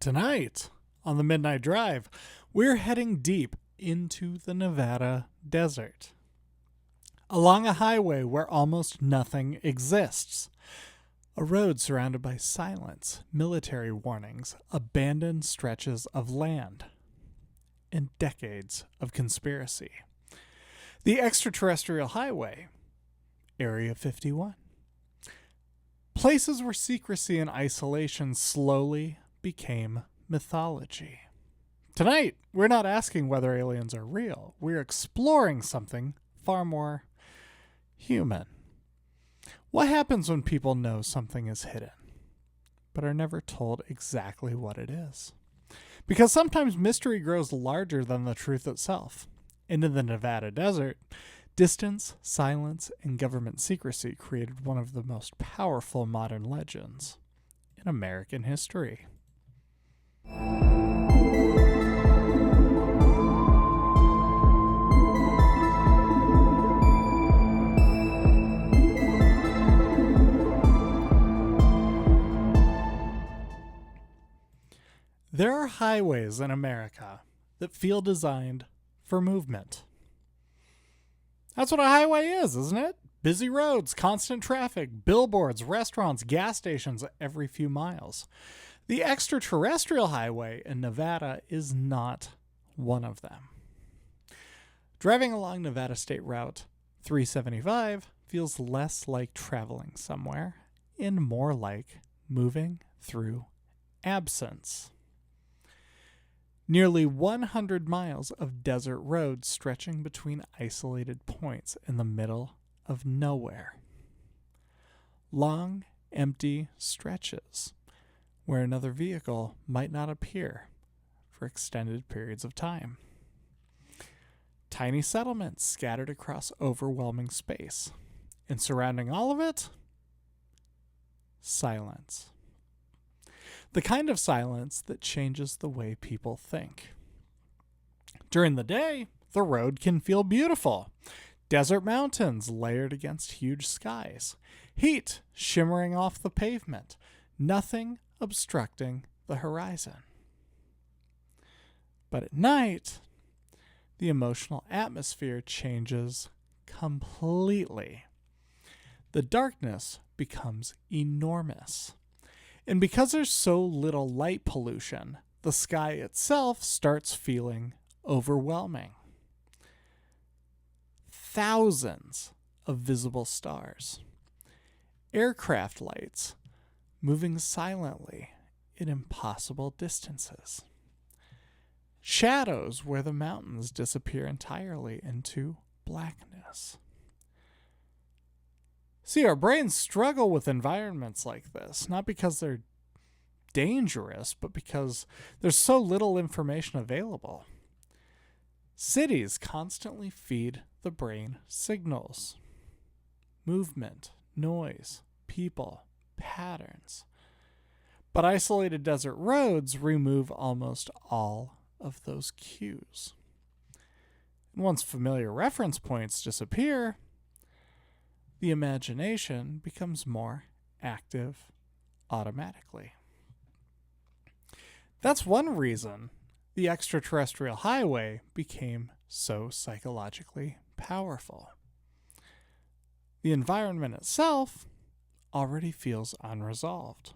Tonight, on the Midnight Drive, we're heading deep into the Nevada desert. Along a highway where almost nothing exists. A road surrounded by silence, military warnings, abandoned stretches of land, and decades of conspiracy. The Extraterrestrial Highway, Area 51. Places where secrecy and isolation slowly became mythology. Tonight, we're not asking whether aliens are real. We're exploring something far more human. What happens when people know something is hidden, but are never told exactly what it is? Because sometimes mystery grows larger than the truth itself. And in the Nevada desert, distance, silence, and government secrecy created one of the most powerful modern legends in American history. There are highways in America that feel designed for movement. That's what a highway is, isn't it? Busy roads, constant traffic, billboards, restaurants, gas stations every few miles. The Extraterrestrial Highway in Nevada is not one of them. Driving along Nevada State Route 375 feels less like traveling somewhere and more like moving through absence. Nearly 100 miles of desert road stretching between isolated points in the middle of nowhere. Long, empty stretches where another vehicle might not appear for extended periods of time. Tiny settlements scattered across overwhelming space. And surrounding all of it, silence. The kind of silence that changes the way people think. During the day, the road can feel beautiful. Desert mountains layered against huge skies. Heat shimmering off the pavement. Nothing obstructing the horizon. But at night, the emotional atmosphere changes completely. The darkness becomes enormous. And because there's so little light pollution, the sky itself starts feeling overwhelming. Thousands of visible stars. Aircraft lights moving silently in impossible distances. Shadows where the mountains disappear entirely into blackness. See, our brains struggle with environments like this, not because they're dangerous, but because there's so little information available. Cities constantly feed the brain signals. Movement, noise, people, patterns. But isolated desert roads remove almost all of those cues. And once familiar reference points disappear, the imagination becomes more active automatically. That's one reason the Extraterrestrial Highway became so psychologically powerful. The environment itself already feels unresolved.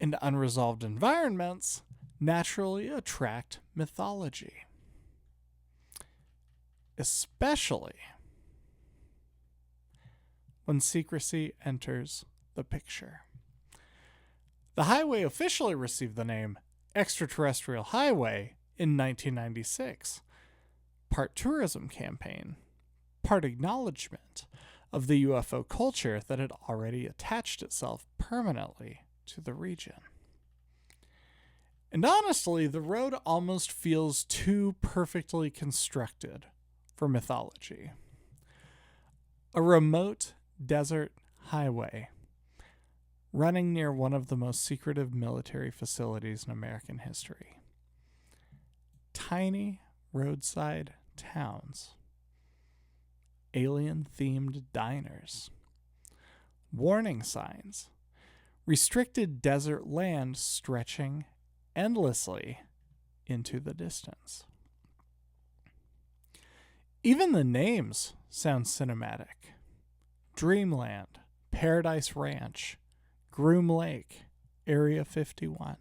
And unresolved environments naturally attract mythology. Especially when secrecy enters the picture. The highway officially received the name Extraterrestrial Highway in 1996. Part tourism campaign, part acknowledgement of the UFO culture that had already attached itself permanently to the region. And honestly, the road almost feels too perfectly constructed for mythology. A remote desert highway running near one of the most secretive military facilities in American history. Tiny roadside towns. Alien-themed diners. Warning signs restricted desert land stretching endlessly into the distance. Even the names sound cinematic. Dreamland, Paradise Ranch, Groom Lake, Area 51.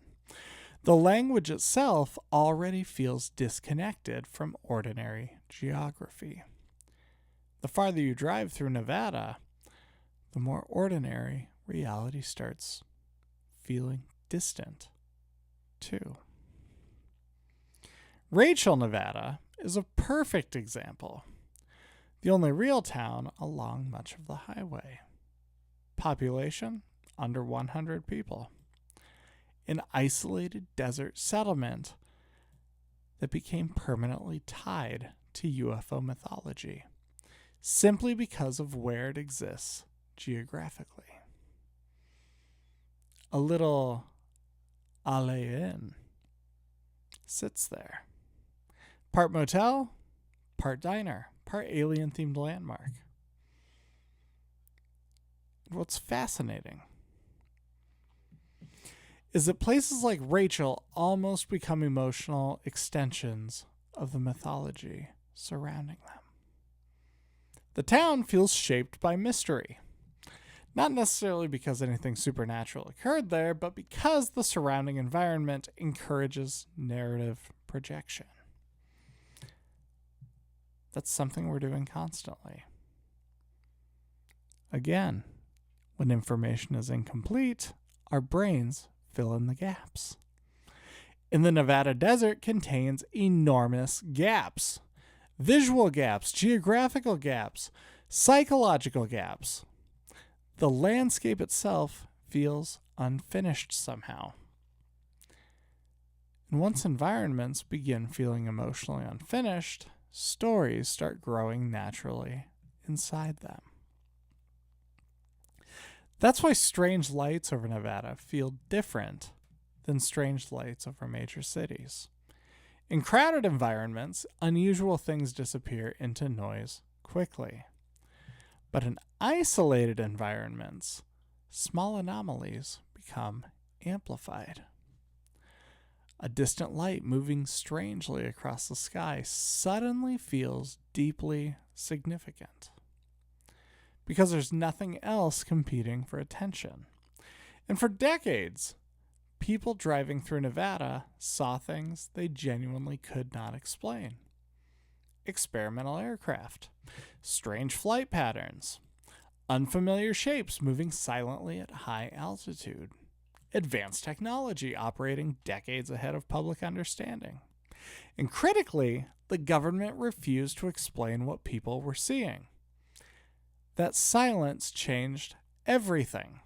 The language itself already feels disconnected from ordinary geography. The farther you drive through Nevada, the more ordinary reality starts feeling distant, too. Rachel, Nevada, is a perfect example. The only real town along much of the highway. Population, under 100 people. An isolated desert settlement that became permanently tied to UFO mythology, simply because of where it exists geographically. A little Alley Inn sits there. Part motel, part diner, part alien-themed landmark. What's fascinating is that places like Rachel almost become emotional extensions of the mythology surrounding them. The town feels shaped by mystery. Not necessarily because anything supernatural occurred there, but because the surrounding environment encourages narrative projection. That's something we're doing constantly. Again, when information is incomplete, our brains fill in the gaps. And the Nevada desert contains enormous gaps. Visual gaps, geographical gaps, psychological gaps. The landscape itself feels unfinished somehow. And once environments begin feeling emotionally unfinished, stories start growing naturally inside them. That's why strange lights over Nevada feel different than strange lights over major cities. In crowded environments, unusual things disappear into noise quickly. But in isolated environments, small anomalies become amplified. A distant light moving strangely across the sky suddenly feels deeply significant, because there's nothing else competing for attention. And for decades, people driving through Nevada saw things they genuinely could not explain. Experimental aircraft, strange flight patterns, unfamiliar shapes moving silently at high altitude, advanced technology operating decades ahead of public understanding. And critically, the government refused to explain what people were seeing. That silence changed everything,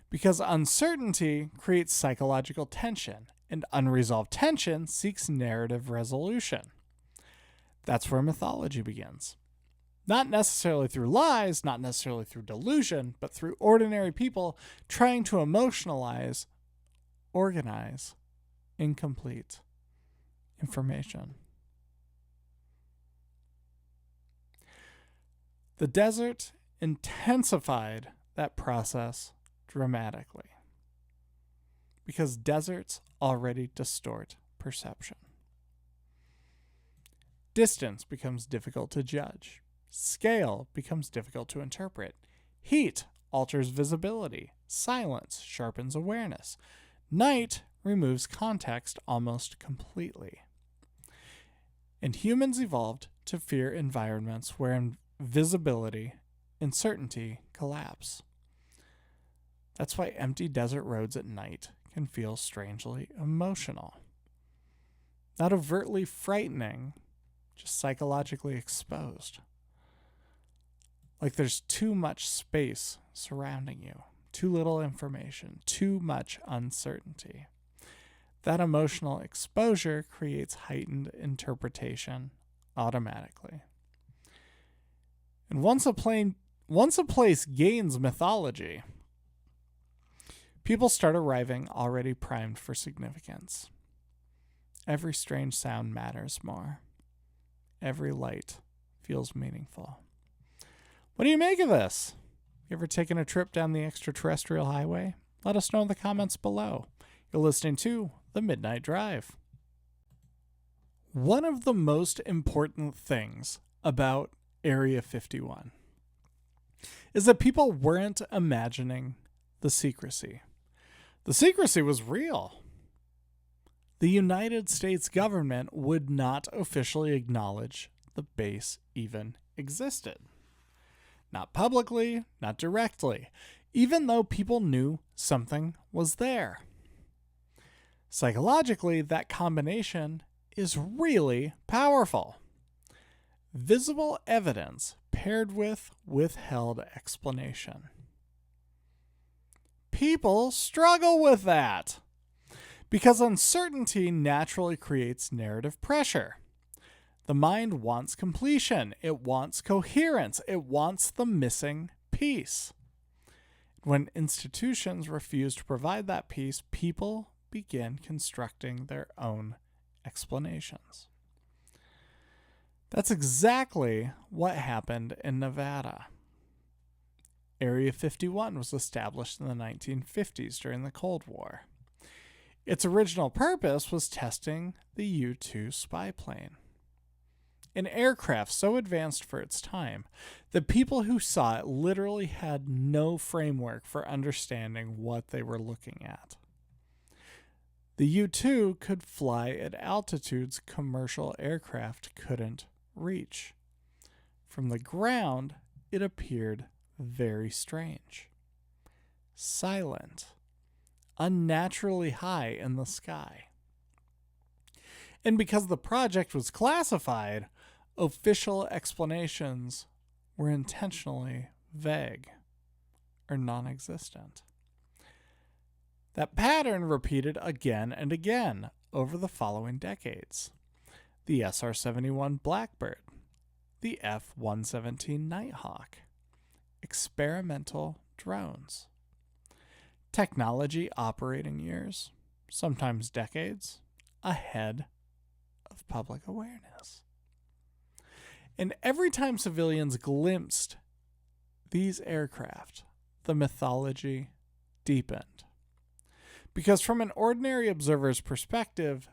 because uncertainty creates psychological tension, and unresolved tension seeks narrative resolution. That's where mythology begins. Not necessarily through lies, not necessarily through delusion, but through ordinary people trying to emotionalize, organize incomplete information. The desert intensified that process dramatically, because deserts already distort perception. Distance becomes difficult to judge. Scale becomes difficult to interpret. Heat alters visibility. Silence sharpens awareness. Night removes context almost completely. And humans evolved to fear environments where visibility and certainty collapse. That's why empty desert roads at night can feel strangely emotional. Not overtly frightening, just psychologically exposed. Like there's too much space surrounding you, too little information, too much uncertainty. That emotional exposure creates heightened interpretation automatically. And once a place gains mythology, people start arriving already primed for significance. Every strange sound matters more. Every light feels meaningful. What do you make of this? You ever taken a trip down the extraterrestrial highway? Let us know in the comments below. You're listening to The Midnight Drive. One of the most important things about Area 51 is that people weren't imagining the secrecy. The secrecy was real. The United States government would not officially acknowledge the base even existed. Not publicly, not directly, even though people knew something was there. Psychologically, that combination is really powerful. Visible evidence paired with withheld explanation. People struggle with that because uncertainty naturally creates narrative pressure. The mind wants completion. It wants coherence. It wants the missing piece. When institutions refuse to provide that piece, people begin constructing their own explanations. That's exactly what happened in Nevada. Area 51 was established in the 1950s during the Cold War. Its original purpose was testing the U-2 spy plane, an aircraft so advanced for its time that people who saw it literally had no framework for understanding what they were looking at. The U-2 could fly at altitudes commercial aircraft couldn't reach. From the ground, it appeared very strange, silent, unnaturally high in the sky. And because the project was classified, official explanations were intentionally vague or non-existent. That pattern repeated again and again over the following decades. The SR-71 Blackbird, the F-117 Nighthawk, experimental drones, technology operating years, sometimes decades, ahead of public awareness. And every time civilians glimpsed these aircraft, the mythology deepened. Because from an ordinary observer's perspective,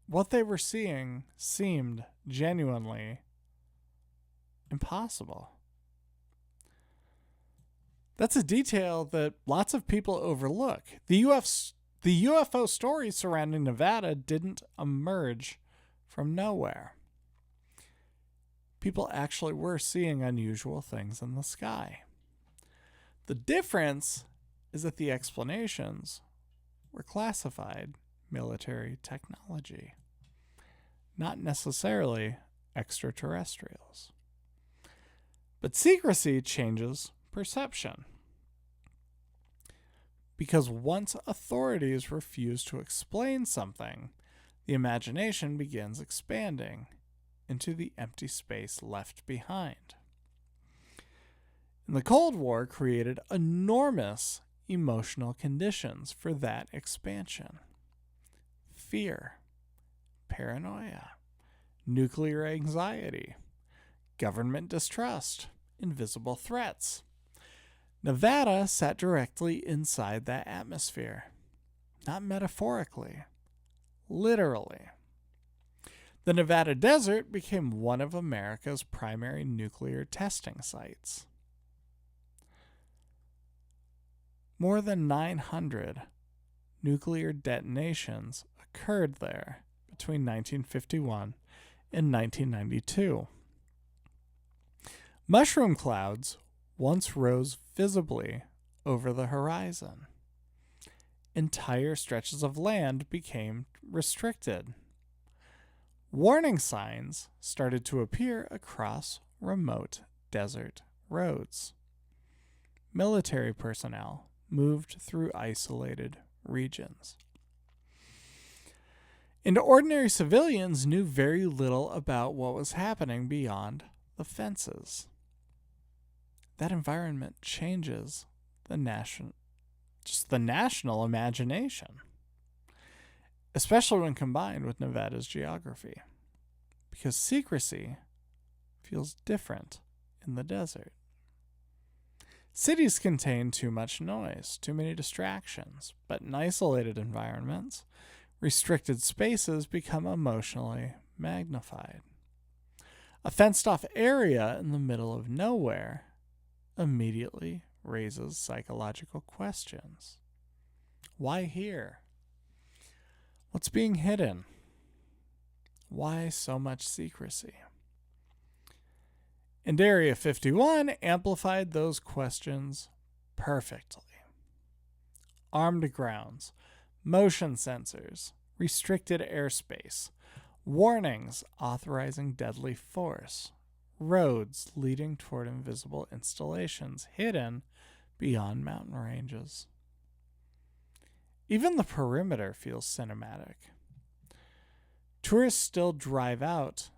what they were seeing seemed genuinely impossible. That's a detail that lots of people overlook. The UFO stories surrounding Nevada didn't emerge from nowhere. People actually were seeing unusual things in the sky. The difference is that the explanations were classified military technology, not necessarily extraterrestrials. But secrecy changes perception. Because once authorities refuse to explain something, the imagination begins expanding into the empty space left behind. And the Cold War created enormous emotional conditions for that expansion. Fear, paranoia, nuclear anxiety, government distrust, invisible threats. Nevada sat directly inside that atmosphere, not metaphorically, literally. The Nevada desert became one of America's primary nuclear testing sites. More than 900 nuclear detonations occurred there between 1951 and 1992. Mushroom clouds once rose visibly over the horizon. Entire stretches of land became restricted. Warning signs started to appear across remote desert roads. Military personnel moved through isolated regions. And ordinary civilians knew very little about what was happening beyond the fences. That environment changes the national imagination, especially when combined with Nevada's geography, because secrecy feels different in the desert. Cities contain too much noise, too many distractions, but in isolated environments, restricted spaces become emotionally magnified. A fenced-off area in the middle of nowhere immediately raises psychological questions. Why here? What's being hidden? Why so much secrecy? And Area 51 amplified those questions perfectly. Armed grounds, motion sensors, restricted airspace, warnings authorizing deadly force, roads leading toward invisible installations hidden beyond mountain ranges. Even the perimeter feels cinematic. Tourists still drive out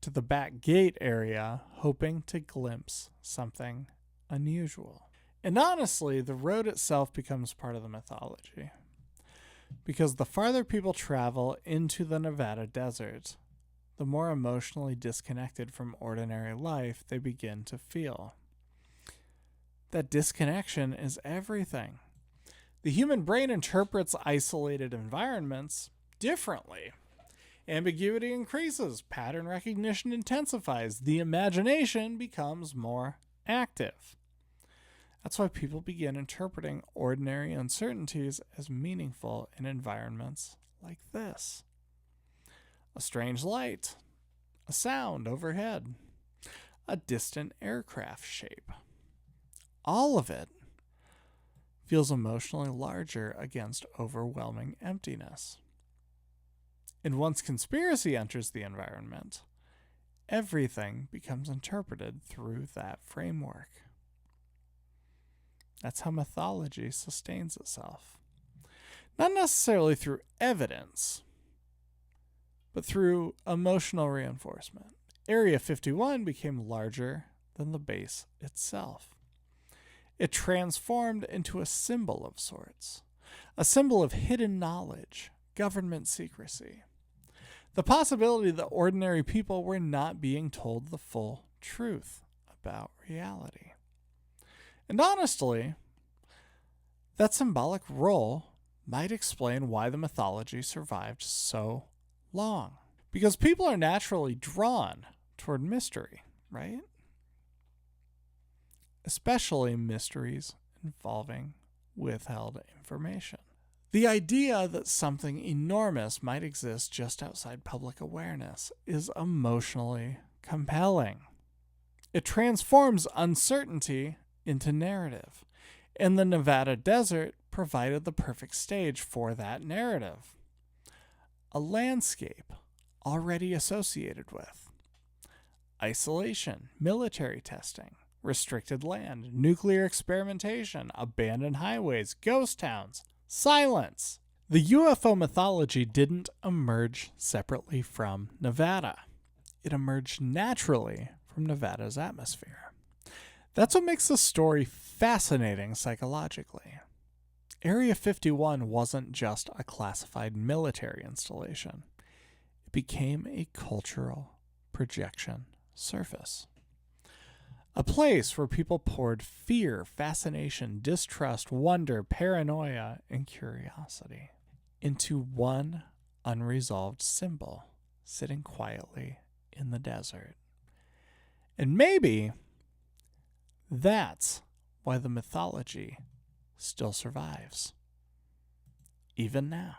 to the back gate area hoping to glimpse something unusual. And honestly, the road itself becomes part of the mythology. Because the farther people travel into the Nevada desert, the more emotionally disconnected from ordinary life they begin to feel. That disconnection is everything. The human brain interprets isolated environments differently. Ambiguity increases, pattern recognition intensifies, the imagination becomes more active. That's why people begin interpreting ordinary uncertainties as meaningful in environments like this. A strange light, a sound overhead, a distant aircraft shape. All of it feels emotionally larger against overwhelming emptiness. And once conspiracy enters the environment, everything becomes interpreted through that framework. That's how mythology sustains itself. Not necessarily through evidence, but through emotional reinforcement. Area 51 became larger than the base itself. It transformed into a symbol of sorts, a symbol of hidden knowledge, government secrecy. The possibility that ordinary people were not being told the full truth about reality. And honestly, that symbolic role might explain why the mythology survived so long. Because people are naturally drawn toward mystery, right? Especially mysteries involving withheld information. The idea that something enormous might exist just outside public awareness is emotionally compelling. It transforms uncertainty into narrative, and the Nevada desert provided the perfect stage for that narrative. A landscape already associated with isolation, military testing, restricted land, nuclear experimentation, abandoned highways, ghost towns, silence. The UFO mythology didn't emerge separately from Nevada. It emerged naturally from Nevada's atmosphere. That's what makes the story fascinating psychologically. Area 51 wasn't just a classified military installation. It became a cultural projection surface. A place where people poured fear, fascination, distrust, wonder, paranoia, and curiosity into one unresolved symbol sitting quietly in the desert. And maybe that's why the mythology still survives, even now.